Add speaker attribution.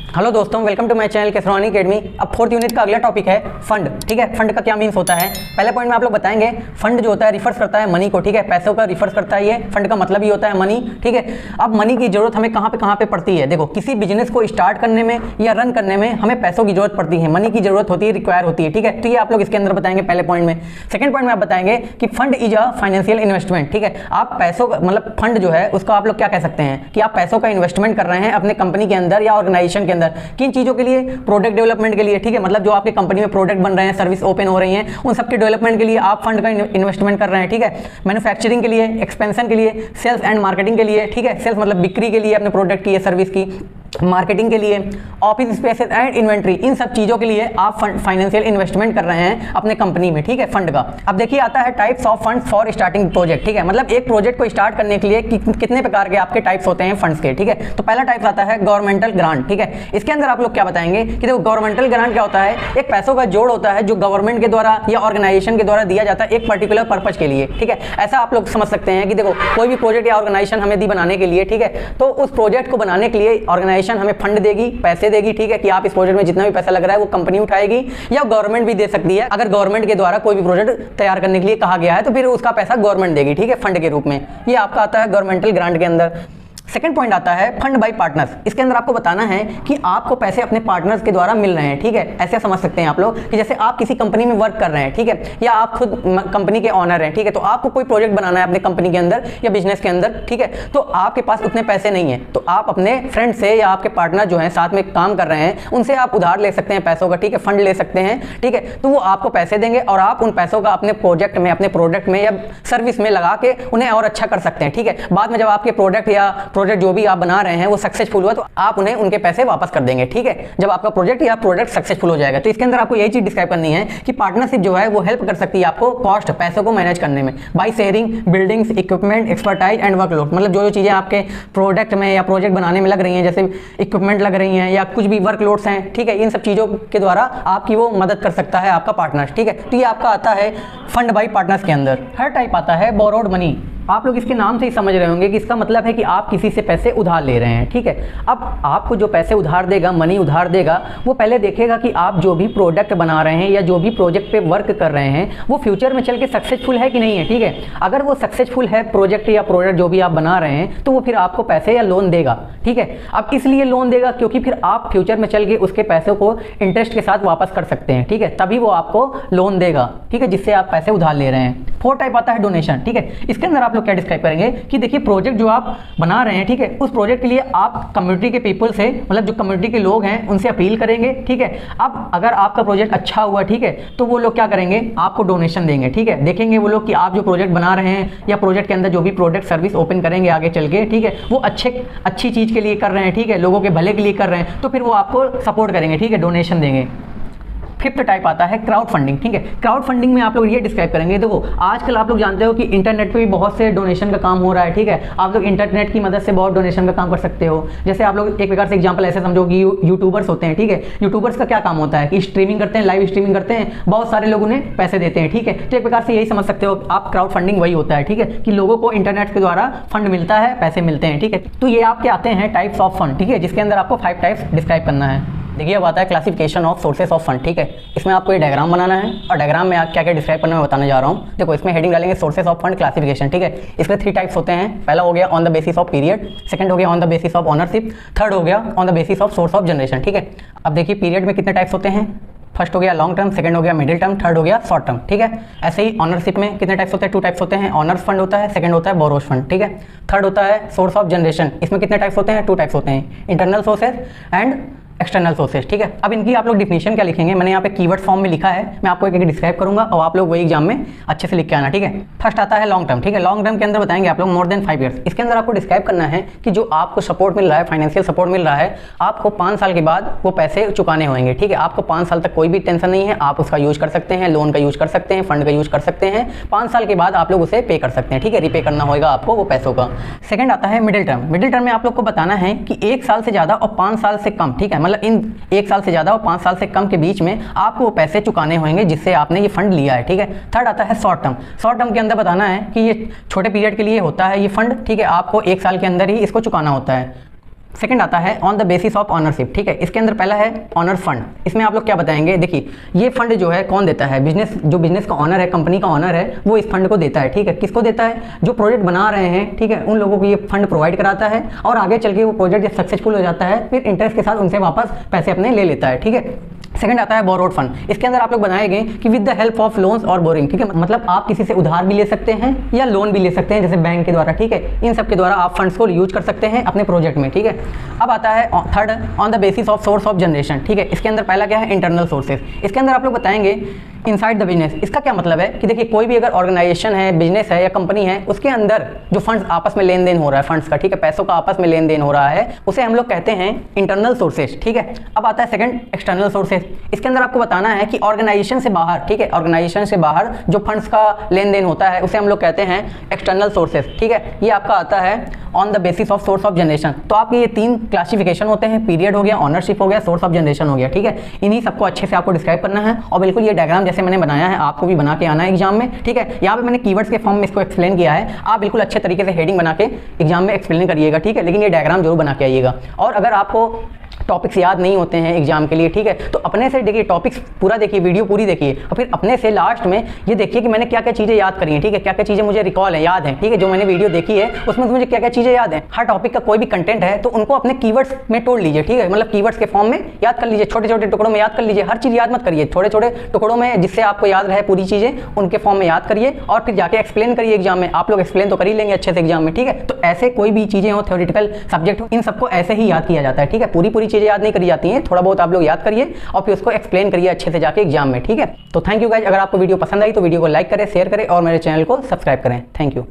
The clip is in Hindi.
Speaker 1: हेलो दोस्तों, welcome to my channel Kesarwani academy. अब फोर्थ यूनिट का अगला टॉपिक है फंड। ठीक है, फंड का क्या मीन्स होता है। पहले पॉइंट में आप लोग बताएंगे फंड जो होता है रिफर्स करता है मनी को। ठीक है, पैसों का रिफर्स करता है ये। फंड का मतलब ही होता है मनी। ठीक है, अब मनी की जरूरत हमें कहाँ पे पड़ती है। देखो, किसी बिजनेस को स्टार्ट करने में या रन करने में हमें पैसों की जरूरत पड़ती है, मनी की जरूरत होती है, रिक्वायर होती है। ठीक है, तो ये आप लोग इसके अंदर बताएंगे पहले पॉइंट में। सेकंड पॉइंट में आप बताएंगे कि fund is a financial investment. ठीक है, आप पैसों मतलब फंड जो है उसको आप लोग क्या कह सकते हैं कि आप पैसों का इन्वेस्टमेंट कर रहे हैं अपने कंपनी के अंदर या ऑर्गेनाइजेशन के अंदर। किन चीजों के लिए? प्रोडक्ट डेवलपमेंट के लिए। ठीक है, मतलब जो आपकी कंपनी में प्रोडक्ट बन रहे हैं, सर्विस ओपन हो रही हैं, उन सबके डेवलपमेंट के लिए आप फंड का इन्वेस्टमेंट कर रहे हैं। ठीक है, मैन्युफैक्चरिंग के लिए, एक्सपेंशन के लिए, सेल्स एंड मार्केटिंग के लिए। ठीक है, सेल्स मतलब बिक्री के लिए अपने प्रोडक्ट की या सर्विस की, मार्केटिंग के लिए, ऑफिस स्पेसेस एंड इन्वेंट्री, इन सब चीजों के लिए आप फाइनेंशियल इन्वेस्टमेंट कर रहे हैं अपने कंपनी में। ठीक है, फंड का। अब देखिए आता है types of fund for starting project. ठीक है, मतलब एक प्रोजेक्ट को स्टार्ट करने के लिए कितने प्रकार के आपके टाइप्स होते हैं फंड्स के। ठीक है, तो पहला टाइप आता है गवर्नमेंटल ग्रांट। ठीक है, इसके अंदर आप लोग क्या बताएंगे कि देखो गवर्नमेंटल ग्रांट क्या होता है। एक पैसों का जोड़ होता है जो गवर्नमेंट के द्वारा या ऑर्गेनाइजेशन के द्वारा दिया जाता है एक पर्टिकुलर पर्पज के लिए। ठीक है, ऐसा आप लोग समझ सकते हैं कि देखो कोई भी प्रोजेक्ट या ऑर्गेनाइजेशन हमें दी बनाने के लिए। ठीक है, तो उस प्रोजेक्ट को बनाने के लिए ऑर्गेनाइजेशन हमें फंड देगी, पैसे देगी। ठीक है, कि आप इस प्रोजेक्ट में जितना भी पैसा लग रहा है वो कंपनी उठाएगी, या गवर्नमेंट भी दे सकती है। अगर गवर्नमेंट के द्वारा कोई भी प्रोजेक्ट तैयार करने के लिए कहा गया है तो फिर उसका पैसा गवर्नमेंट देगी। ठीक है, फंड के रूप में। ये आपका आता है गवर्नमेंटल ग्रांट के अंदर। सेकंड पॉइंट आता है फंड बाय पार्टनर्स। इसके अंदर आपको बताना है कि आपको पैसे अपने पार्टनर्स के द्वारा मिल रहे हैं। ठीक है, ऐसे समझ सकते हैं आप लोग कि जैसे आप किसी कंपनी में वर्क कर रहे हैं। ठीक है, या आप खुद कंपनी के ऑनर हैं। ठीक है, तो आपको कोई प्रोजेक्ट बनाना है अपने कंपनी के अंदर या बिजनेस के अंदर। ठीक है, तो आपके पास उतने पैसे नहीं है, तो आप अपने फ्रेंड से या आपके पार्टनर जो है साथ में काम कर रहे हैं उनसे आप उधार ले सकते हैं पैसों का। ठीक है, फंड ले सकते हैं। ठीक है, तो वो आपको पैसे देंगे और आप उन पैसों का अपने प्रोजेक्ट में, अपने प्रोडक्ट में या सर्विस में लगा के उन्हें और अच्छा कर सकते हैं। ठीक है, बाद में जब आपके प्रोडक्ट या प्रोजेक्ट जो भी आप बना रहे हैं वो सक्सेसफुल हुआ तो आप उन्हें उनके पैसे वापस कर देंगे। ठीक है, जब आपका प्रोजेक्ट या प्रोडक्ट सक्सेसफुल हो जाएगा। तो इसके अंदर आपको यही चीज डिस्क्राइब करनी है कि पार्टनरशिप जो है वो हेल्प कर सकती है आपको कॉस्ट, पैसों को मैनेज करने में, by sharing buildings, equipment, expertise and workload. मतलब जो चीजें आपके प्रोडक्ट में या प्रोजेक्ट बनाने में लग रही हैं, जैसे इक्विपमेंट लग रही हैं या कुछ भी वर्कलोड्स हैं। ठीक है, इन सब चीजों के द्वारा आपकी वो मदद कर सकता है आपका पार्टनर। ठीक है, तो ये आपका आता है फंड बाय पार्टनर्स के अंदर। थर्ड टाइप आता है बोरोड मनी। आप लोग इसके नाम से ही समझ रहे होंगे कि इसका मतलब है कि आप किसी से पैसे उधार ले रहे हैं। ठीक है, अब आपको जो पैसे उधार देगा, मनी उधार देगा, वो पहले देखेगा कि आप जो भी प्रोडक्ट बना रहे हैं या जो भी प्रोजेक्ट पे वर्क कर रहे हैं वो फ्यूचर में चल के सक्सेसफुल है कि नहीं है। ठीक है, अगर वो सक्सेसफुल है प्रोजेक्ट या प्रोडक्ट जो भी आप बना रहे हैं तो वो फिर आपको पैसे या लोन देगा। ठीक है, अब इसलिए लोन देगा क्योंकि फिर आप फ्यूचर में चल के उसके पैसों को इंटरेस्ट के साथ वापस कर सकते हैं। ठीक है, तभी वो आपको लोन देगा। ठीक है, जिससे आप पैसे उधार ले रहे हैं। फोर्थ टाइप आता है डोनेशन। ठीक है, इसके अंदर आप लोग क्या डिस्क्राइब करेंगे कि देखिए प्रोजेक्ट जो आप बना रहे हैं, ठीक है, उस प्रोजेक्ट के लिए आप कम्युनिटी के पीपल से, मतलब जो कम्युनिटी के लोग हैं उनसे अपील करेंगे। ठीक है, अब अगर आपका प्रोजेक्ट अच्छा हुआ, ठीक है, तो वो लोग क्या करेंगे, आपको डोनेशन देंगे। ठीक है, देखेंगे वो लोग कि आप जो प्रोजेक्ट बना रहे हैं या प्रोजेक्ट के अंदर जो भी प्रोडक्ट सर्विस ओपन करेंगे आगे चल के, ठीक है, वो अच्छी चीज के लिए कर रहे हैं। ठीक है, लोगों के भले के लिए कर रहे हैं, तो फिर वो आपको सपोर्ट करेंगे। ठीक है, डोनेशन देंगे। फिफ्थ टाइप आता है क्राउड फंडिंग। ठीक है, क्राउड फंडिंग में आप लोग ये डिस्क्राइब करेंगे, देखो आजकल आप लोग जानते हो कि इंटरनेट पे भी बहुत से डोनेशन का काम हो रहा है। ठीक है, आप लोग इंटरनेट की मदद से बहुत डोनेशन का काम कर सकते हो। जैसे आप लोग एक प्रकार से एग्जांपल ऐसे समझो कि यूट्यूबर्स होते हैं। ठीक है, यूट्यूबर्स का क्या काम होता है कि स्ट्रीमिंग करते हैं, लाइव स्ट्रीमिंग करते हैं, बहुत सारे लोग उन्हें पैसे देते हैं। ठीक है, तो एक प्रकार से यही समझ सकते हो आप, क्राउड फंडिंग वही होता है। ठीक है, कि लोगों को इंटरनेट के द्वारा फंड मिलता है, पैसे मिलते हैं। ठीक है, तो ये आपके आते हैं टाइप्स ऑफ फंड। ठीक है, जिसके अंदर आपको 5 टाइप्स डिस्क्राइब करना है। देखिए अब आता है classification of sources of fund. ठीक है, इसमें आपको ये डायग्राम बनाना है और डायग्राम में आप क्या क्या डिस्क्राइब करना मैं बताने जा रहा हूँ। देखो इसमें हेडिंग डालेंगे सोर्सेस ऑफ फंड क्लासिफिकेशन। ठीक है, इसमें 3 टाइप्स होते हैं। पहला हो गया on the basis of period, second हो गया on the basis of ownership, third हो गया on the basis of source of generation. ठीक है, अब देखिए पीरियड में कितने टाइप्स होते हैं। फर्स्ट हो गया लॉन्ग टर्म, सेकंड हो गया मिडिल टर्म, थर्ड हो गया शॉर्ट टर्म। ठीक है, ऐसे ही ऑनरशिप में कितने टाइप्स होते हैं, 2 टाइप्स होते हैं। ऑनर्स फंड होता है, सेकंड होता है बोरोज फंड। ठीक है, थर्ड होता है सोर्स ऑफ जनरेशन। इसमें कितने टाइप्स होते हैं, 2 टाइप्स होते हैं, internal sources and external sources. ठीक है, अब इनकी आप लोग डिफिनेशन क्या लिखेंगे, मैंने यहाँ पे कीवर्ड फॉर्म में लिखा है, मैं आपको एक एक डिस्क्राइब करूंगा और आप लोग वही एग्जाम में अच्छे से लिख के आना। ठीक है, फर्स्ट आता है लॉन्ग टर्म। ठीक है, लॉन्ग टर्म के अंदर बताएंगे आप लोग मोर देन 5 ईयर्स। इसके अंदर आपको डिस्क्राइब करना है कि जो आपको सपोर्ट मिल रहा है, फाइनेंशियल सपोर्ट मिल रहा है, आपको 5 साल के बाद वो पैसे चुकाने होंगे। ठीक है, आपको 5 साल तक कोई भी टेंशन नहीं है, आप उसका यूज कर सकते हैं, लोन का यूज कर सकते हैं, फंड का यूज कर सकते हैं। 5 साल के बाद आप लोग उसे पे कर सकते हैं। ठीक है, रिपे करना होगा आपको वो पैसों का। सेकंड आता है मिडिल टर्म। मिडिल टर्म में आप लोग को बताना है कि 1 साल से ज्यादा और 5 साल से कम। ठीक है, मतलब इन 1 साल से ज्यादा और 5 साल से कम के बीच में आपको वो पैसे चुकाने होंगे जिससे आपने ये फंड लिया है। ठीक है, थर्ड आता है शॉर्ट टर्म। शॉर्ट टर्म के अंदर बताना है कि ये छोटे पीरियड के लिए होता है ये फंड। ठीक है, आपको 1 साल के अंदर ही इसको चुकाना होता है। सेकंड आता है on the basis of ownership, ठीक है। इसके अंदर पहला है ऑनर्स फंड। इसमें आप लोग क्या बताएंगे, देखिए ये फंड जो है कौन देता है, बिजनेस, जो बिजनेस का ऑनर है, कंपनी का ऑनर है, वो इस फंड को देता है, ठीक है। किसको देता है, जो प्रोजेक्ट बना रहे हैं, ठीक है, उन लोगों को ये फंड प्रोवाइड कराता है और आगे चल के वो प्रोजेक्ट जब सक्सेसफुल हो जाता है फिर इंटरेस्ट के साथ उनसे वापस पैसे अपने ले लेता है, ठीक है। सेकंड आता है बोरोड फंड। इसके अंदर आप लोग बनाएंगे कि with the help of loans और बोरिंग, ठीक है, मतलब आप किसी से उधार भी ले सकते हैं या लोन भी ले सकते हैं, जैसे बैंक के द्वारा, ठीक है। इन सब के द्वारा आप फंड्स को यूज कर सकते हैं अपने प्रोजेक्ट में, ठीक है। अब आता है third on the basis of source of generation, ठीक है। इसके अंदर पहला क्या है, इंटरनल सोर्सेज। इसके अंदर आप लोग बताएंगे इनसाइड द बिजनेस। इसका क्या मतलब है कि देखिए कोई भी अगर ऑर्गेनाइजेशन है, बिजनेस है या कंपनी है, उसके अंदर जो फंड्स आपस में लेन देन हो रहा है, फंड्स का, ठीक है, पैसों का आपस में लेन देन हो रहा है, उसे हम लोग कहते हैं इंटरनल सोर्सेज, ठीक है। अब आता है सेकंड एक्सटर्नल सोर्सेज। इसके अंदर आपको बताना है कि ऑर्गेनाइजेशन से बाहर, ठीक है, ऑर्गेनाइजेशन से बाहर जो फंड्स का लेन देन होता है उसे हम लोग कहते हैं एक्सटर्नल सोर्सेज, ठीक है। ये आपका आता है on the basis of source of generation. तो आपके ये तीन क्लासिफिकेशन होते हैं, पीरियड हो गया, ऑनरशिप हो गया, सोर्स ऑफ जनरेशन हो गया, ठीक है। इन्हीं सबको अच्छे से आपको डिस्क्राइब करना है और बिल्कुल ये डायग्राम जैसे मैंने बनाया है आपको भी बना के आना है एग्जाम में, ठीक है। यहाँ पे मैंने कीवर्ड्स के फॉर्म में इसको एक्सप्लेन किया है, आप बिल्कुल अच्छे तरीके से हेडिंग बना के एग्जाम में एक्सप्लेन करिएगा, ठीक है। लेकिन ये डायग्राम जरूर बना के आइएगा। और अगर आपको टॉपिक्स याद नहीं होते हैं एग्जाम के लिए, ठीक है, तो अपने से देखिए, टॉपिक्स पूरा देखिए, वीडियो पूरी देखिए और फिर अपने से लास्ट में ये देखिए कि मैंने क्या क्या चीज़ें याद करी हैं, ठीक है, क्या क्या चीज़ें मुझे रिकॉल है, याद है, ठीक है, जो मैंने वीडियो देखी है उसमें मुझे क्या क्या चीज़ें याद है। हर टॉपिक का कोई भी कंटेंट है तो उनको अपने कीवर्ड्स में तोड़ लीजिए, ठीक है, मतलब कीवर्ड्स के फॉर्म में याद कर लीजिए, छोटे छोटे टुकड़ों में याद कर लीजिए, हर चीज़ याद मत करिए, छोटे छोटे टुकड़ों में जिससे आपको याद रहे पूरी चीज़ें, उनके फॉर्म में याद करिए और फिर जाके एक्सप्लेन करिए एग्जाम में। आप लोग एक्सप्लेन तो कर ही लेंगे अच्छे से एग्जाम में, ठीक है। तो ऐसे कोई भी चीज़ें हो, थ्योरेटिकल सब्जेक्ट हो, इन सबको ऐसे ही याद किया जाता है, ठीक है। पूरी चीज़ें याद नहीं करी जाती हैं, थोड़ा बहुत आप लोग याद करिए और फिर उसको एक्सप्लेन करिए अच्छे से जाके एग्जाम में, ठीक है। तो थैंक यू गाइज। अगर आपको वीडियो पसंद आई तो वीडियो को लाइक करें, शेयर करें और मेरे चैनल को सब्सक्राइब करें। Thank you.